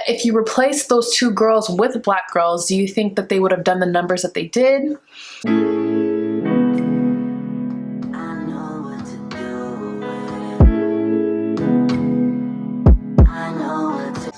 if you replace those two girls with black girls, do you think that they would have done the numbers that they did?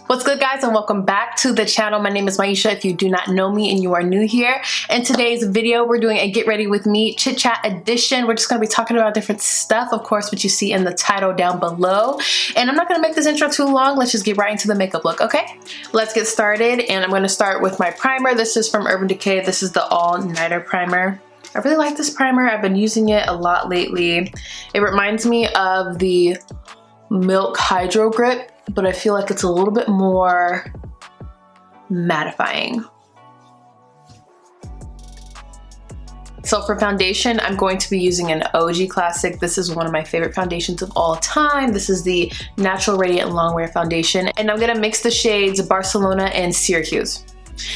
What's good, guys, and welcome back to the channel. My name is Myesha if you do not know me and you are new here. In today's video, we're doing a get ready with me chit chat edition. We're just going to be talking about different stuff, of course, what you see in the title down below. And I'm not going to make this intro too long. Let's just get right into the makeup look, okay? Let's get started, and I'm going to start with my primer. This is from Urban Decay. This is the All Nighter Primer. I really like this primer. I've been using it a lot lately. It reminds me of the Milk Hydro Grip, but I feel like it's a little bit more mattifying. So for foundation, I'm going to be using an OG classic. This is one of my favorite foundations of all time. This is the Natural Radiant Longwear Foundation, and I'm gonna mix the shades Barcelona and Syracuse.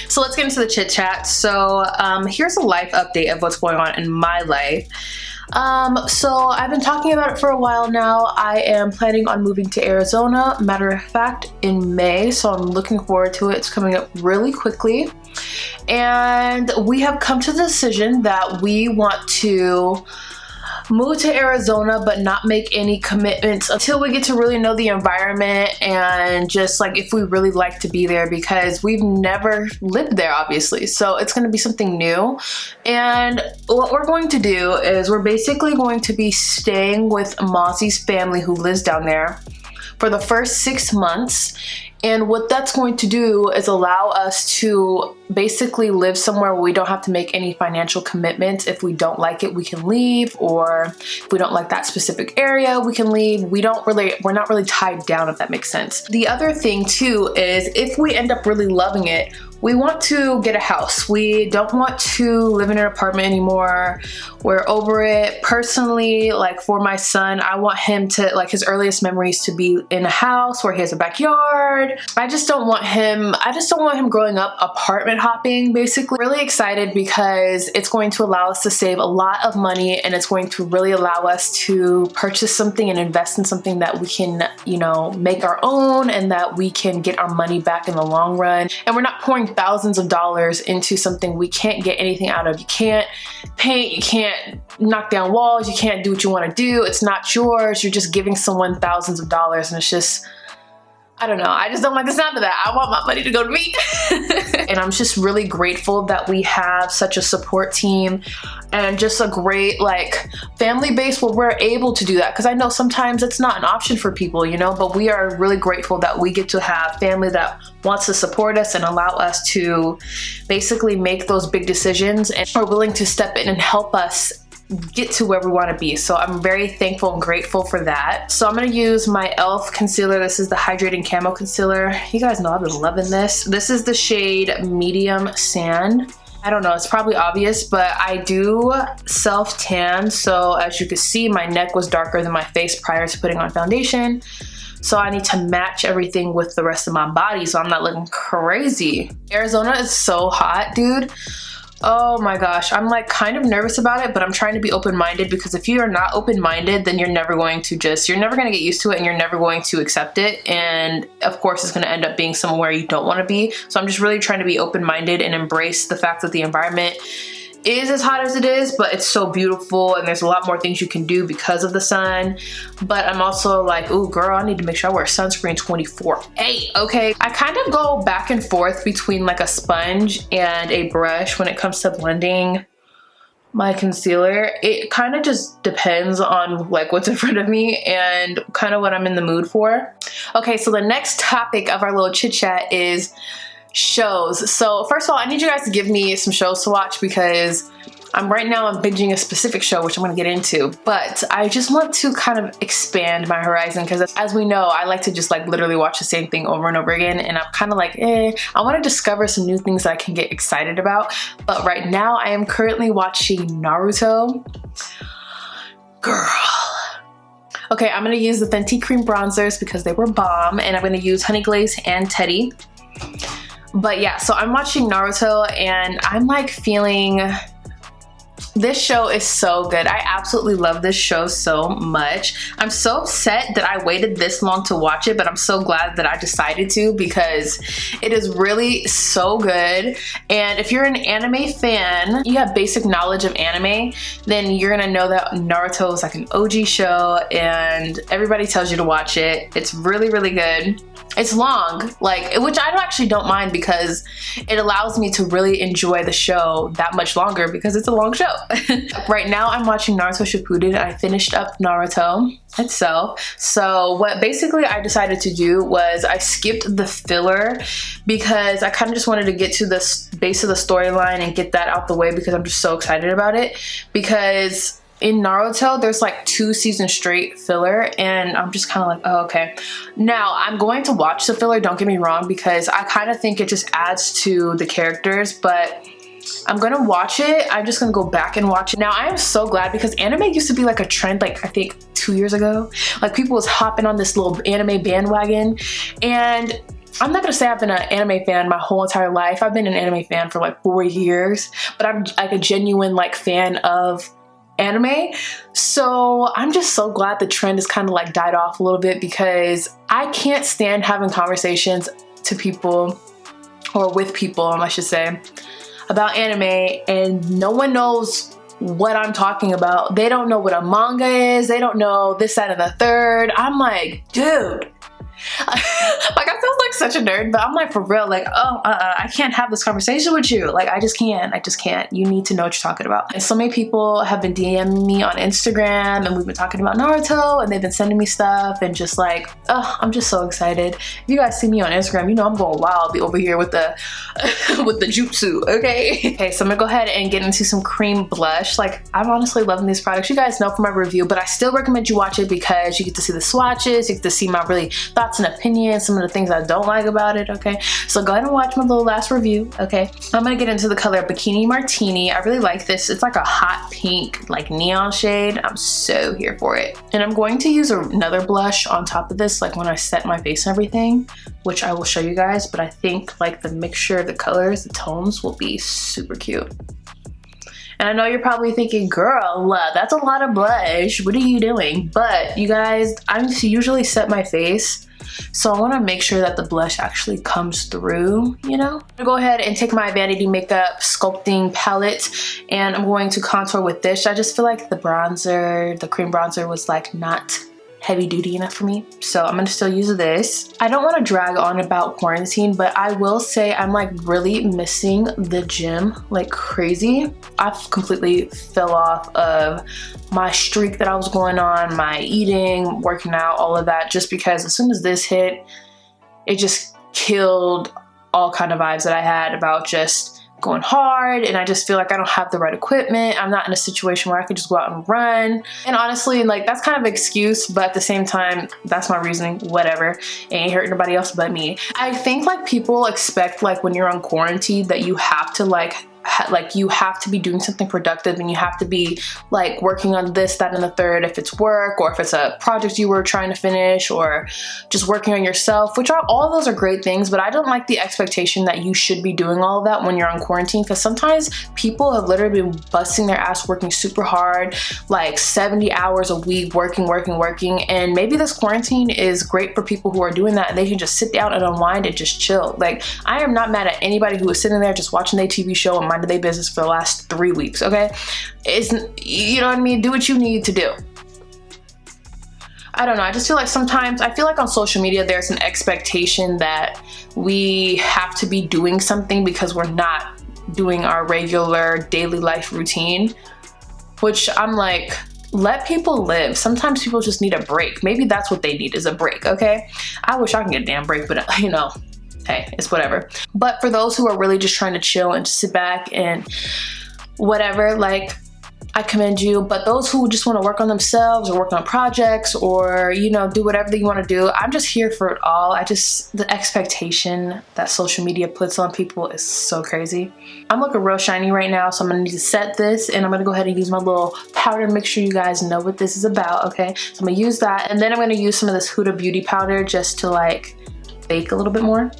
So let's get into the chit chat. So here's a life update of what's going on in my life. So I've been talking about it for a while now. I am planning on moving to Arizona, matter of fact, in May, so I'm looking forward to it. It's coming up really quickly. And we have come to the decision that we want to move to Arizona but not make any commitments until we get to really know the environment and just like if we really like to be there, because we've never lived there, obviously, so it's going to be something new. And what we're going to do is we're basically going to be staying with Mozzie's family who lives down there for the first 6 months. And what that's going to do is allow us to basically live somewhere where we don't have to make any financial commitments. If we don't like it, we can leave, or if we don't like that specific area, we can leave. We're not really tied down, if that makes sense. The other thing too is if we end up really loving it, we want to get a house. We don't want to live in an apartment anymore. We're over it. Personally, like for my son, I want him to, like, his earliest memories to be in a house where he has a backyard. I just don't want him growing up apartment hopping, basically. Really excited because it's going to allow us to save a lot of money, and it's going to really allow us to purchase something and invest in something that we can, you know, make our own and that we can get our money back in the long run. And we're not pouring thousands of dollars into something we can't get anything out of. You can't paint, you can't knock down walls, you can't do what you want to do. It's not yours. You're just giving someone thousands of dollars, and it's just, I don't know. I just don't like the sound of that. I want my money to go to me. And I'm just really grateful that we have such a support team and just a great like family base where we're able to do that. Because I know sometimes it's not an option for people, you know, but we are really grateful that we get to have family that wants to support us and allow us to basically make those big decisions and are willing to step in and help us get to where we want to be. So I'm very thankful and grateful for that. So I'm going to use my E.L.F concealer. This is the Hydrating Camo Concealer. You guys know I've been loving this. This is the shade Medium Sand. I don't know, it's probably obvious, but I do self-tan. So as you can see, my neck was darker than my face prior to putting on foundation. So I need to match everything with the rest of my body so I'm not looking crazy. Arizona is so hot, dude. Oh my gosh, I'm like kind of nervous about it, but I'm trying to be open-minded, because if you are not open-minded, then you're never going to get used to it, and you're never going to accept it. And of course, it's going to end up being somewhere you don't want to be. So I'm just really trying to be open-minded and embrace the fact that the environment is as hot as it is, but it's so beautiful and there's a lot more things you can do because of the sun. But I'm also like, ooh girl, I need to make sure I wear sunscreen 24/8, okay? I kind of go back and forth between like a sponge and a brush when it comes to blending my concealer. It kind of just depends on like what's in front of me and kind of what I'm in the mood for. Okay, so the next topic of our little chit chat is shows. So first of all, I need you guys to give me some shows to watch, because I'm binging a specific show, which I'm going to get into, but I just want to kind of expand my horizon, because as we know, I like to just like literally watch the same thing over and over again, and I'm kind of like, I want to discover some new things that I can get excited about. But right now I am currently watching Naruto. Girl. Okay, I'm going to use the Fenty cream bronzers because they were bomb, and I'm going to use Honey Glaze and Teddy. But yeah, so I'm watching Naruto and I'm like feeling This show is so good. I absolutely love this show so much. I'm so upset that I waited this long to watch it, but I'm so glad that I decided to because it is really so good. And if you're an anime fan, you have basic knowledge of anime, then you're gonna know that Naruto is like an OG show and everybody tells you to watch it. It's really, really good. It's long, like, which I actually don't mind because it allows me to really enjoy the show that much longer because it's a long show. Right now I'm watching Naruto Shippuden. I finished up Naruto itself. So what basically I decided to do was I skipped the filler because I kind of just wanted to get to the base of the storyline and get that out the way because I'm just so excited about it. Because in Naruto, there's like 2 seasons straight filler and I'm just kind of like, oh, okay. Now, I'm going to watch the filler, don't get me wrong, because I kind of think it just adds to the characters, but I'm gonna watch it. I'm just gonna go back and watch it. Now, I am so glad because anime used to be like a trend, like I think 2 years ago. Like people was hopping on this little anime bandwagon, and I'm not gonna say I've been an anime fan my whole entire life. I've been an anime fan for like 4 years, but I'm like a genuine like fan of anime. So I'm just so glad the trend has kind of like died off a little bit because I can't stand having conversations to people, or with people I should say, about anime and no one knows what I'm talking about. They don't know what a manga is. They don't know this, that, and the third. I'm like, dude. Like I feel like such a nerd, but I'm like, for real, like, oh, I can't have this conversation with you. Like I just can't. You need to know what you're talking about. And so many people have been DMing me on Instagram and we've been talking about Naruto and they've been sending me stuff and just like, oh, I'm just so excited. If you guys see me on Instagram, you know I'm going wild. I'll be over here with the with the jutsu, okay? Okay, so I'm gonna go ahead and get into some cream blush. Like I'm honestly loving these products. You guys know from my review, but I still recommend you watch it because you get to see the swatches, you get to see my really thoughts and opinions, some of the things I don't like about it, okay? So go ahead and watch my little last review, okay? I'm gonna get into the color Bikini Martini. I really like this. It's like a hot pink, like neon shade. I'm so here for it. And I'm going to use another blush on top of this, like when I set my face and everything, which I will show you guys, but I think like the mixture of the colors, the tones will be super cute. And I know you're probably thinking, girl, that's a lot of blush. What are you doing? But you guys, I usually set my face, so I want to make sure that the blush actually comes through, you know? I'm gonna go ahead and take my Vanity Makeup Sculpting palette and I'm going to contour with this. I just feel like the bronzer, the cream bronzer was like not heavy duty enough for me, so I'm gonna still use this. I don't want to drag on about quarantine, but I will say I'm like really missing the gym like crazy. I've completely fell off of my streak that I was going on, my eating, working out, all of that, just because as soon as this hit, it just killed all kind of vibes that I had about just going hard, and I just feel like I don't have the right equipment. I'm not in a situation where I can just go out and run. And honestly, like that's kind of an excuse, but at the same time, that's my reasoning, whatever. It ain't hurting nobody else but me. I think like people expect like when you're on quarantine that you have to like you have to be doing something productive and you have to be like working on this, that, and the third, if it's work or if it's a project you were trying to finish or just working on yourself, which are all those are great things, but I don't like the expectation that you should be doing all of that when you're on quarantine, because sometimes people have literally been busting their ass working super hard, like 70 hours a week, working, and maybe this quarantine is great for people who are doing that and they can just sit down and unwind and just chill. Like I am not mad at anybody who is sitting there just watching their TV show and minding their business for the last 3 weeks, okay? It's, you know what I mean? Do what you need to do. I don't know, I just feel like sometimes, I feel like on social media there's an expectation that we have to be doing something because we're not doing our regular daily life routine, which I'm like, let people live. Sometimes people just need a break. Maybe that's what they need, is a break, okay? I wish I could get a damn break, but you know, hey, it's whatever. But for those who are really just trying to chill and just sit back and whatever, like, I commend you. But those who just want to work on themselves or work on projects or, you know, do whatever you want to do, I'm just here for it all. The expectation that social media puts on people is so crazy. I'm looking real shiny right now, so I'm gonna need to set this, and I'm gonna go ahead and use my little powder, make sure you guys know what this is about, okay? So I'm gonna use that, and then I'm gonna use some of this Huda Beauty powder just to like bake a little bit more.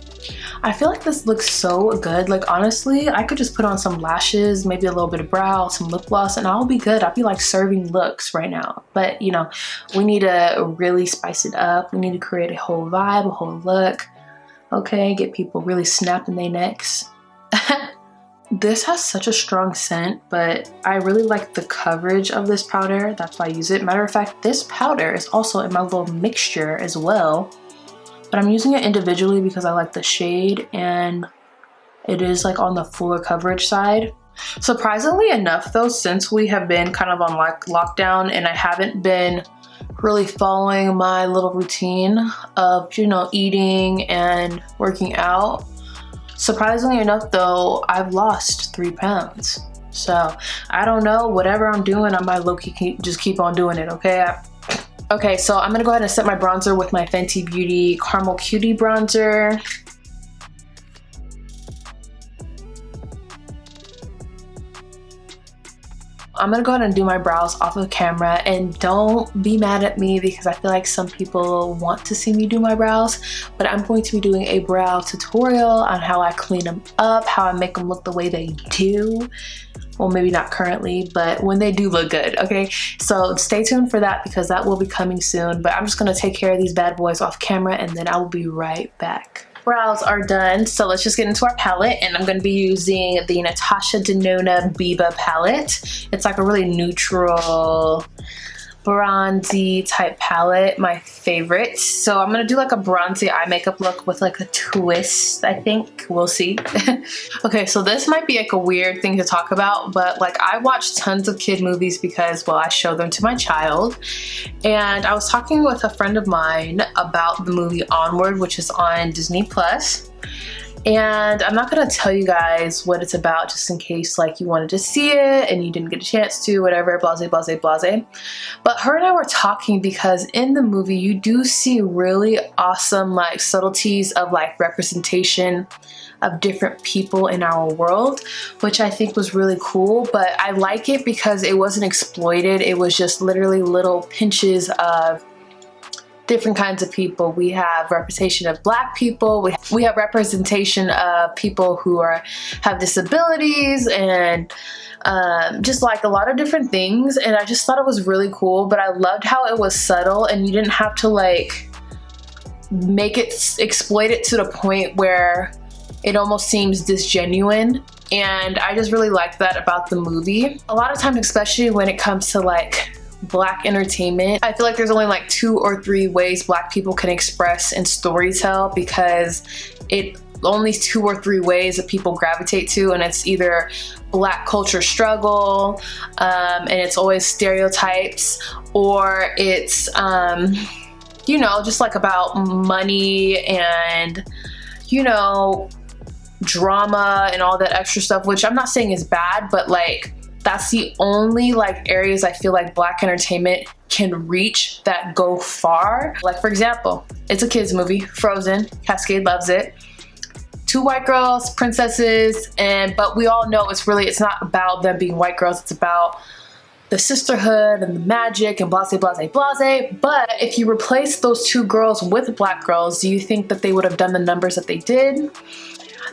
I feel like this looks so good. Like honestly, I could just put on some lashes, maybe a little bit of brow, some lip gloss, and I'll be good. I'll be like serving looks right now. But you know, we need to really spice it up. We need to create a whole vibe, a whole look. Okay, get people really snapping their necks. This has such a strong scent, but I really like the coverage of this powder. That's why I use it. Matter of fact, this powder is also in my little mixture as well. But I'm using it individually because I like the shade and it is like on the fuller coverage side. Surprisingly enough though, since we have been kind of on like lockdown and I haven't been really following my little routine of, you know, eating and working out, surprisingly enough though, I've lost 3 pounds. So I don't know, whatever I'm doing, I might low-key just keep on doing it, okay? Okay, so I'm gonna go ahead and set my bronzer with my Fenty Beauty Caramel Cutie bronzer. I'm gonna go ahead and do my brows off of camera, and don't be mad at me because I feel like some people want to see me do my brows, but I'm going to be doing a brow tutorial on how I clean them up, how I make them look the way they do. Well, maybe not currently, but when they do look good, okay? So stay tuned for that because that will be coming soon, but I'm just gonna take care of these bad boys off camera and then I will be right back. Brows are done, so let's just get into our palette, and I'm going to be using the Natasha Denona Biba palette. It's like a really neutral bronzy type palette, my favorite. So I'm gonna do like a bronzy eye makeup look with like a twist, I think. We'll see. Okay, so this might be like a weird thing to talk about, but like I watch tons of kid movies because, well, I show them to my child. And I was talking with a friend of mine about the movie Onward, which is on Disney Plus. And I'm not gonna tell you guys what it's about just in case like you wanted to see it and you didn't get a chance to, whatever, blase, blase, blase. But her and I were talking because in the movie you do see really awesome like subtleties of like representation of different people in our world, which I think was really cool. But I like it because it wasn't exploited. It was just literally little pinches of different kinds of people. We have representation of Black people, we have representation of people who have disabilities, and just like a lot of different things. And I just thought it was really cool, but I loved how it was subtle and you didn't have to like make it exploit it to the point where it almost seems disgenuine. And I just really liked that about the movie. A lot of times, especially when it comes to like Black entertainment, I feel like there's only like 2 or 3 ways Black people can express and storytell, because it only 2 or 3 ways that people gravitate to, and it's either Black culture struggle, and it's always stereotypes, or it's you know, just like about money and, you know, drama and all that extra stuff, which I'm not saying is bad, but like that's the only like areas I feel like Black entertainment can reach that go far. Like for example, it's a kids movie, Frozen, Cascade loves it. 2 white girls, princesses, but we all know it's not about them being white girls, it's about the sisterhood and the magic and blase, blase, blase. But if you replace those 2 girls with Black girls, do you think that they would have done the numbers that they did?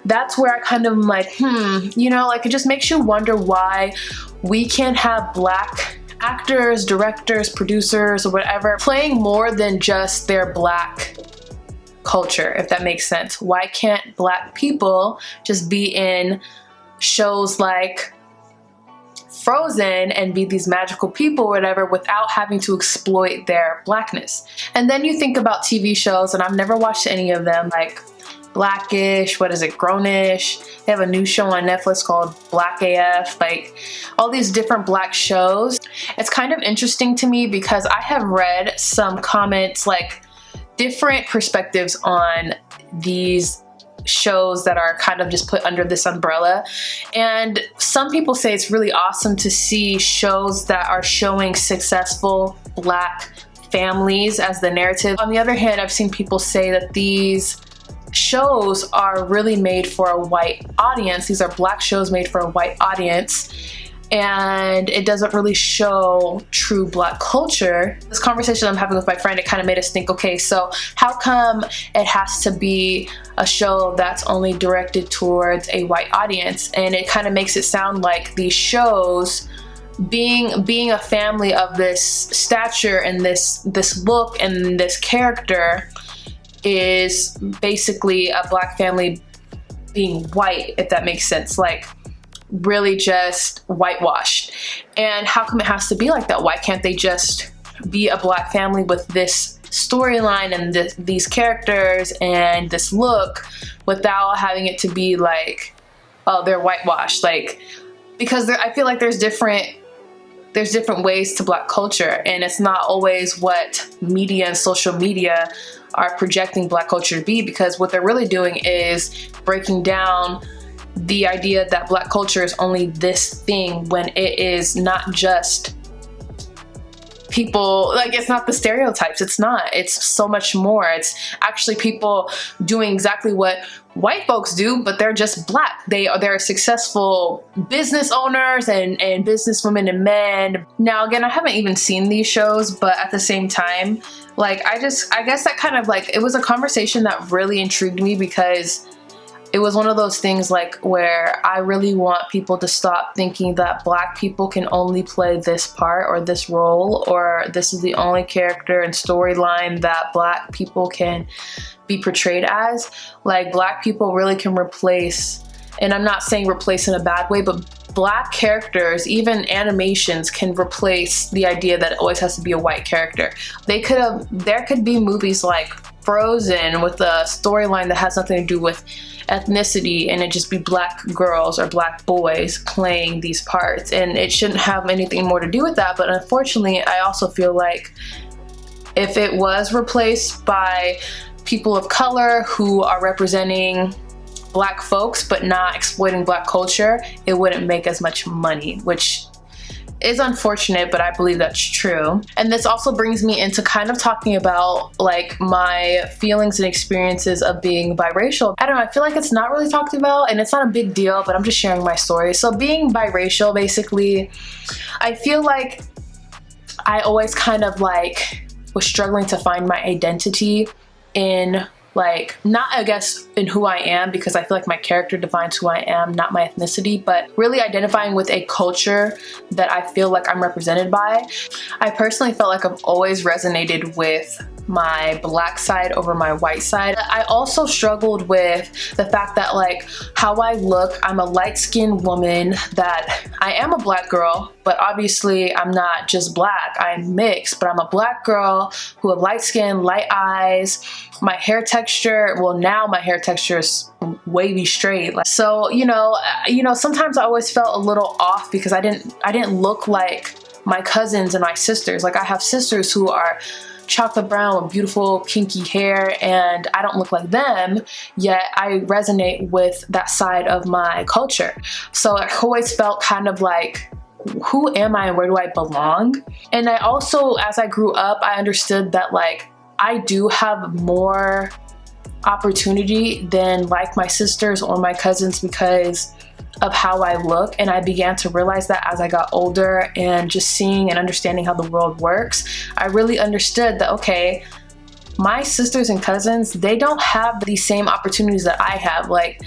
That's where I kind of am like, you know, like it just makes you wonder why we can't have Black actors, directors, producers, or whatever playing more than just their Black culture, if that makes sense. Why can't Black people just be in shows like Frozen and be these magical people or whatever without having to exploit their Blackness? And then you think about TV shows, and I've never watched any of them, like Blackish, what is it, Grownish. They have a new show on Netflix called Black AF, like all these different Black shows. It's kind of interesting to me because I have read some comments, like different perspectives on these shows that are kind of just put under this umbrella. And some people say it's really awesome to see shows that are showing successful Black families as the narrative. On the other hand, I've seen people say that these shows are really made for a white audience. These are Black shows made for a white audience, and it doesn't really show true Black culture. This conversation I'm having with my friend, it kind of made us think, okay, so how come it has to be a show that's only directed towards a white audience? And it kind of makes it sound like these shows, being a family of this stature and this look and this character, is basically a Black family being white, if that makes sense. Like, really just whitewashed. And how come it has to be like that? Why can't they just be a Black family with this storyline and these characters and this look without having it to be like, oh, they're whitewashed? Like, because I feel like there's different ways to Black culture, and it's not always what media and social media are projecting Black culture to be, because what they're really doing is breaking down the idea that Black culture is only this thing, when it is not just people, like, it's not the stereotypes, it's so much more. It's actually people doing exactly what white folks do, but they're just Black. They're successful business owners and businesswomen and men. Now again, I haven't even seen these shows, but at the same time, like, I guess that kind of, like, it was a conversation that really intrigued me, because it was one of those things, like, where I really want people to stop thinking that Black people can only play this part or this role, or this is the only character and storyline that Black people can be portrayed as. Like, Black people really can replace, and I'm not saying replace in a bad way, but Black characters, even animations, can replace the idea that it always has to be a white character. There could be movies like Frozen with a storyline that has nothing to do with ethnicity, and it just be Black girls or Black boys playing these parts, and it shouldn't have anything more to do with that. But unfortunately, I also feel like if it was replaced by people of color who are representing Black folks but not exploiting Black culture, it wouldn't make as much money, which is unfortunate, but I believe that's true. And this also brings me into kind of talking about, like, my feelings and experiences of being biracial. I don't know, I feel like it's not really talked about, and it's not a big deal, but I'm just sharing my story. So being biracial, basically, I feel like I always kind of, like, was struggling to find my identity in, like, not, I guess, in who I am, because I feel like my character defines who I am, not my ethnicity, but really identifying with a culture that I feel like I'm represented by. I personally felt like I've always resonated with my Black side over my white side. I also struggled with the fact that, like, how I look, I'm a light-skinned woman, that I am a Black girl, but obviously I'm not just Black, I'm mixed, but I'm a Black girl who have light skin, light eyes, my hair texture, well, now my hair texture is wavy straight. So, you know, sometimes I always felt a little off because I didn't look like my cousins and my sisters. Like, I have sisters who are chocolate brown with beautiful kinky hair, and I don't look like them, yet I resonate with that side of my culture. So I always felt kind of like, who am I and where do I belong? And I also, as I grew up, I understood that, like, I do have more opportunity than, like, my sisters or my cousins because of how I look. And I began to realize that as I got older and just seeing and understanding how the world works, I really understood that, okay, my sisters and cousins, they don't have the same opportunities that I have. Like,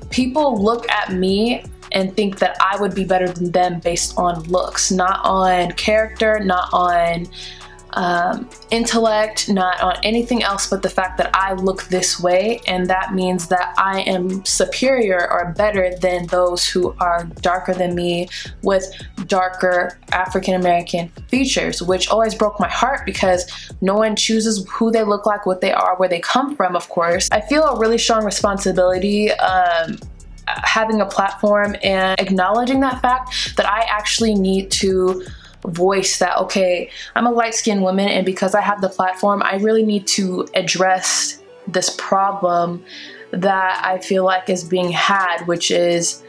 people look at me and think that I would be better than them based on looks, not on character, not on intellect, not on anything else but the fact that I look this way, and that means that I am superior or better than those who are darker than me with darker African American features, which always broke my heart because no one chooses who they look like, what they are, where they come from, of course. I feel a really strong responsibility having a platform and acknowledging that fact that I actually need to voice that, okay, I'm a light-skinned woman, and because I have the platform, I really need to address this problem that I feel like is being had, which is,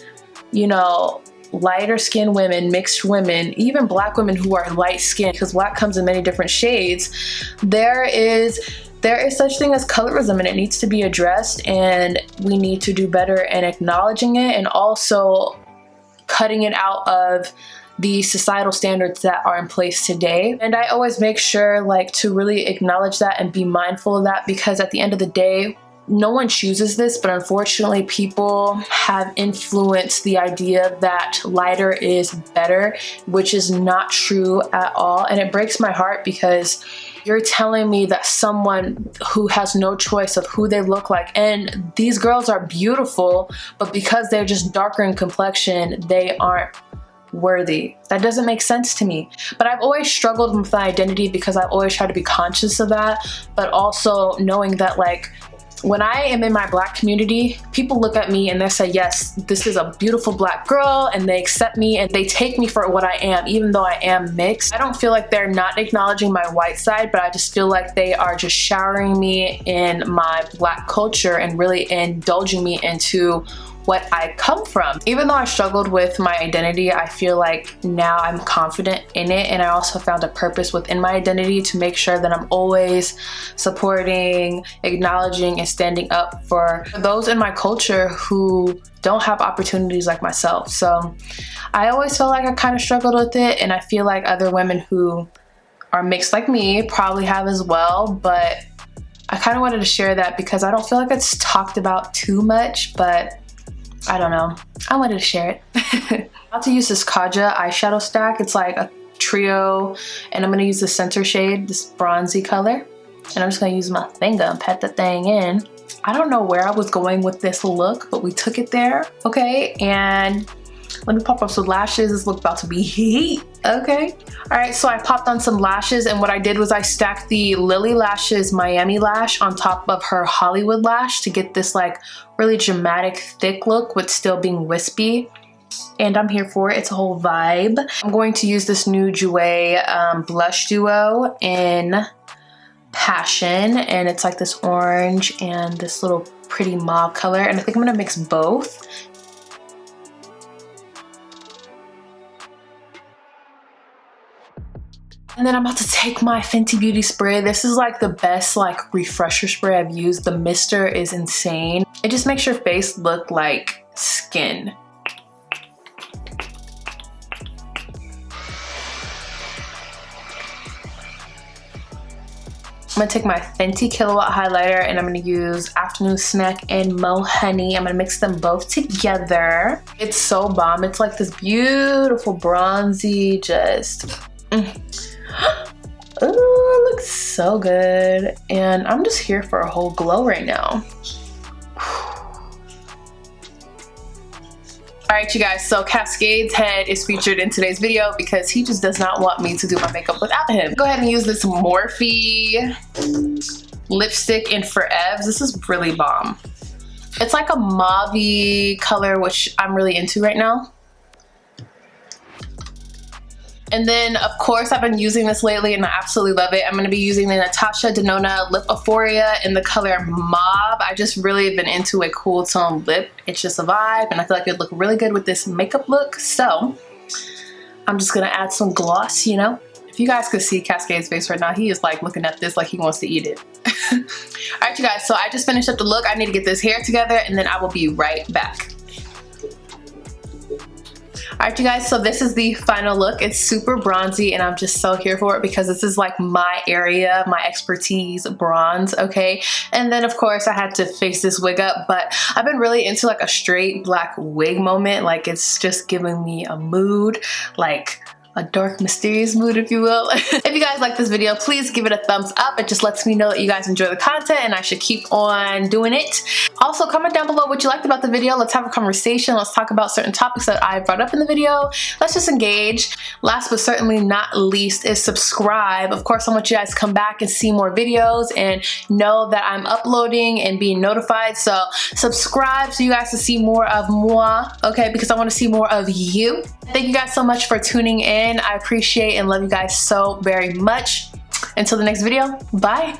you know, lighter skinned women, mixed women, even Black women who are light skinned, because Black comes in many different shades. There is such thing as colorism, and it needs to be addressed, and we need to do better in acknowledging it and also cutting it out of the societal standards that are in place today. And I always make sure like to really acknowledge that and be mindful of that, because at the end of the day, no one chooses this, but unfortunately people have influenced the idea that lighter is better, which is not true at all. And it breaks my heart, because you're telling me that someone who has no choice of who they look like, and these girls are beautiful, but because they're just darker in complexion, they aren't worthy. That doesn't make sense to me. But I've always struggled with my identity, because I've always tried to be conscious of that, but also knowing that like when I am in my Black community, people look at me and they say, yes, this is a beautiful Black girl, and they accept me and they take me for what I am, even though I am mixed. I don't feel like they're not acknowledging my white side, but I just feel like they are just showering me in my Black culture and really indulging me into what I come from. Even though I struggled with my identity, I feel like now I'm confident in it, and I also found a purpose within my identity to make sure that I'm always supporting, acknowledging, and standing up for those in my culture who don't have opportunities like myself. So I always felt like I kind of struggled with it, and I feel like other women who are mixed like me probably have as well, but I kind of wanted to share that because I don't feel like it's talked about too much, but I don't know. I wanted to share it. I'm about to use this Kaja eyeshadow stack. It's like a trio, and I'm gonna use the center shade, this bronzy color. And I'm just gonna use my finger and pat the thing in. I don't know where I was going with this look, but we took it there, okay? And let me pop up some lashes. This look about to be heat, okay? All right, so I popped on some lashes, and what I did was I stacked the Lily Lashes Miami lash on top of her Hollywood lash to get this like really dramatic thick look with still being wispy. And I'm here for it. It's a whole vibe. I'm going to use this new Jouer blush duo in Passion, and it's like this orange and this little pretty mauve color, and I think I'm gonna mix both. And then I'm about to take my Fenty Beauty spray. This is like the best like refresher spray I've used. The mister is insane. It just makes your face look like skin. I'm gonna take my Fenty Kilowatt highlighter, and I'm gonna use Afternoon Snack and Mo Honey. I'm gonna mix them both together. It's so bomb. It's like this beautiful bronzy, just oh, it looks so good. And I'm just here for a whole glow right now. Alright you guys, so Cascade's head is featured in today's video because he just does not want me to do my makeup without him. Go ahead and use this Morphe lipstick in Forever. This is really bomb. It's like a mauve-y color, which I'm really into right now. And then, of course, I've been using this lately and I absolutely love it. I'm going to be using the Natasha Denona Lip Oh-phoria in the color Mauve. I just really been into a cool tone lip. It's just a vibe, and I feel like it would look really good with this makeup look. So, I'm just going to add some gloss, you know. If you guys could see Cascade's face right now, he is like looking at this like he wants to eat it. Alright, you guys, so I just finished up the look. I need to get this hair together, and then I will be right back. Alright you guys, so this is the final look. It's super bronzy, and I'm just so here for it because this is like my area, my expertise, bronze, okay? And then of course I had to fix this wig up, but I've been really into like a straight black wig moment. Like it's just giving me a mood, like a dark, mysterious mood, if you will. If you guys like this video, please give it a thumbs up. It just lets me know that you guys enjoy the content and I should keep on doing it. Also, comment down below what you liked about the video. Let's have a conversation. Let's talk about certain topics that I brought up in the video. Let's just engage. Last but certainly not least is subscribe. Of course, I want you guys to come back and see more videos and know that I'm uploading and being notified. So subscribe so you guys can see more of moi, okay? Because I want to see more of you. Thank you guys so much for tuning in. I appreciate and love you guys so very much. Until the next video, bye.